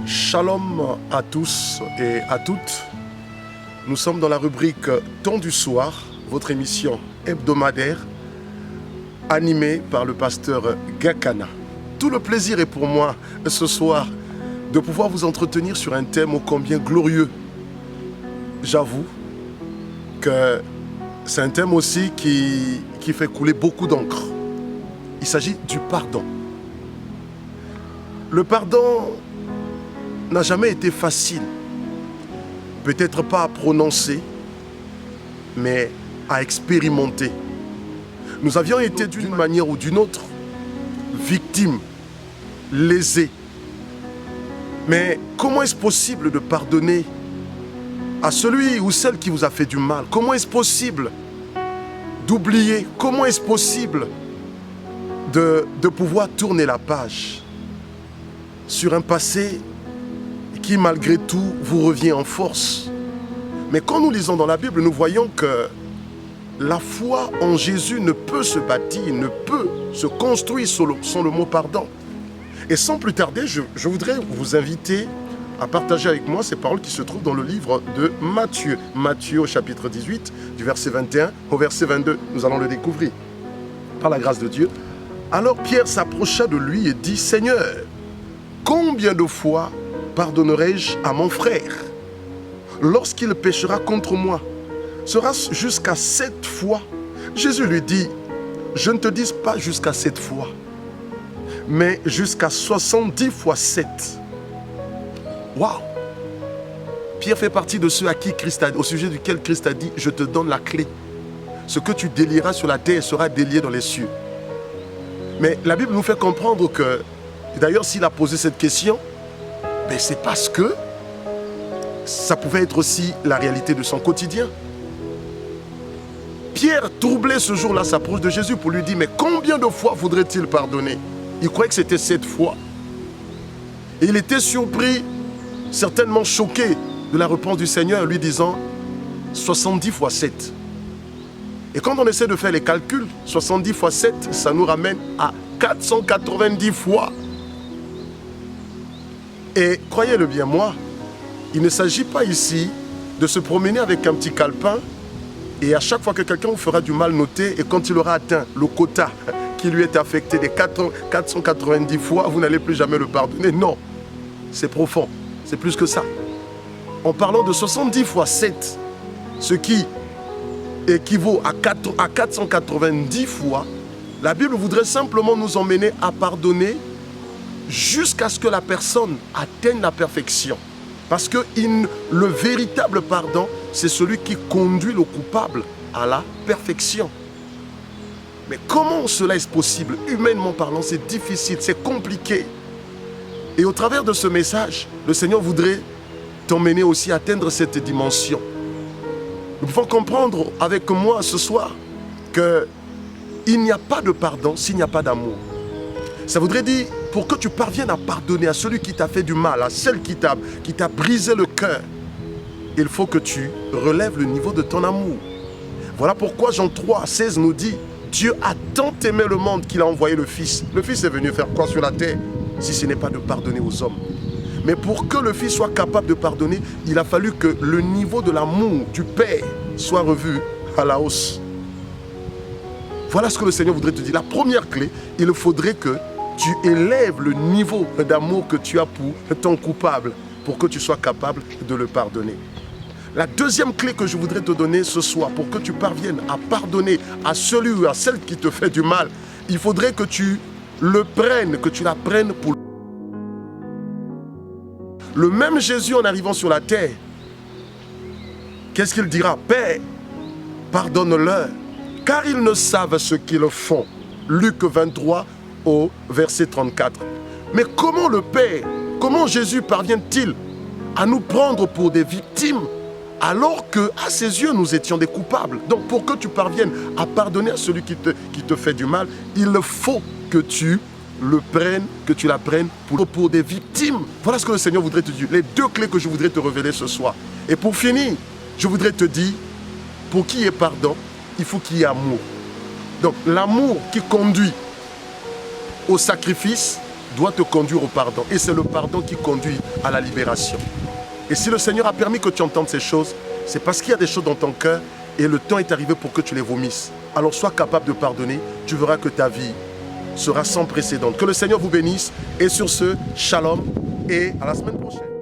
Shalom à tous et à toutes. Nous sommes dans la rubrique Temps du soir, votre émission hebdomadaire animée par le pasteur Gakana. Tout le plaisir est pour moi ce soir de pouvoir vous entretenir sur un thème ô combien glorieux. J'avoue que c'est un thème aussi qui fait couler beaucoup d'encre. Il s'agit du pardon. Le pardon n'a jamais été facile, peut-être pas à prononcer, mais à expérimenter. Nous avions été d'une manière ou d'une autre victimes, lésés. Mais comment est-ce possible de pardonner à celui ou celle qui vous a fait du mal? Comment est-ce possible d'oublier? Comment est-ce possible de pouvoir tourner la page sur un passé qui malgré tout vous revient en force? Mais quand nous lisons dans la Bible, nous voyons que la foi en Jésus ne peut se bâtir, ne peut se construire sans le mot pardon. Et sans plus tarder, je voudrais vous inviter à partager avec moi ces paroles qui se trouvent dans le livre de Matthieu. Matthieu au chapitre 18, du verset 21 au verset 22. Nous allons le découvrir par la grâce de Dieu. Alors Pierre s'approcha de lui et dit « Seigneur, combien de fois pardonnerai-je à mon frère lorsqu'il péchera contre moi? Sera-ce jusqu'à 7 fois? Jésus lui dit, je ne te dis pas jusqu'à 7 fois, mais jusqu'à 70 fois 7. Waouh! Pierre fait partie de ceux à qui au sujet duquel Christ a dit, je te donne la clé. Ce que tu délieras sur la terre sera délié dans les cieux. Mais la Bible nous fait comprendre que, d'ailleurs s'il a posé cette question, ben c'est parce que ça pouvait être aussi la réalité de son quotidien. Pierre, troublé ce jour-là, s'approche de Jésus pour lui dire, mais combien de fois voudrait-il pardonner? Il croyait que c'était 7 fois. Et il était surpris, certainement choqué de la réponse du Seigneur, lui disant 70 fois 7. Et quand on essaie de faire les calculs, 70 fois 7, ça nous ramène à 490 fois. Et croyez-le bien, moi, il ne s'agit pas ici de se promener avec un petit calepin et à chaque fois que quelqu'un vous fera du mal, noter, et quand il aura atteint le quota qui lui est affecté des 490 fois, vous n'allez plus jamais le pardonner. Non, c'est profond, c'est plus que ça. En parlant de 70 fois 7, ce qui équivaut à 490 fois, la Bible voudrait simplement nous emmener à pardonner jusqu'à ce que la personne atteigne la perfection. Parce que le véritable pardon, c'est celui qui conduit le coupable à la perfection. Mais comment cela est possible? Humainement parlant, c'est difficile, c'est compliqué. Et au travers de ce message, le Seigneur voudrait t'emmener aussi à atteindre cette dimension. Nous pouvons comprendre avec moi ce soir qu'il n'y a pas de pardon s'il n'y a pas d'amour. Ça voudrait dire, pour que tu parviennes à pardonner à celui qui t'a fait du mal, à celle qui t'a brisé le cœur, il faut que tu relèves le niveau de ton amour. Voilà pourquoi Jean 3,16 nous dit, Dieu a tant aimé le monde qu'il a envoyé le Fils. Le Fils est venu faire quoi sur la terre, si ce n'est pas de pardonner aux hommes? Mais pour que le Fils soit capable de pardonner, il a fallu que le niveau de l'amour du Père soit revu à la hausse. Voilà ce que le Seigneur voudrait te dire. La première clé, il faudrait que tu élèves le niveau d'amour que tu as pour ton coupable, pour que tu sois capable de le pardonner. La deuxième clé que je voudrais te donner ce soir, pour que tu parviennes à pardonner à celui ou à celle qui te fait du mal, il faudrait que tu le prennes, que tu la prennes pour le même Jésus en arrivant sur la terre. Qu'est-ce qu'il dira? Père, pardonne-leur, car ils ne savent ce qu'ils font. Luc 23 au verset 34. Mais comment le Père, comment Jésus parvient-il à nous prendre pour des victimes alors qu'à ses yeux nous étions des coupables? Donc pour que tu parviennes à pardonner à celui qui te fait du mal, il faut que tu le prennes, que tu la prennes pour des victimes. Voilà ce que le Seigneur voudrait te dire. Les deux clés que je voudrais te révéler ce soir. Et pour finir, je voudrais te dire, pour qu'il y ait pardon, il faut qu'il y ait amour. Donc l'amour qui conduit au sacrifice doit te conduire au pardon. Et c'est le pardon qui conduit à la libération. Et si le Seigneur a permis que tu entendes ces choses, c'est parce qu'il y a des choses dans ton cœur et le temps est arrivé pour que tu les vomisses. Alors sois capable de pardonner, tu verras que ta vie sera sans précédent. Que le Seigneur vous bénisse et sur ce, shalom et à la semaine prochaine.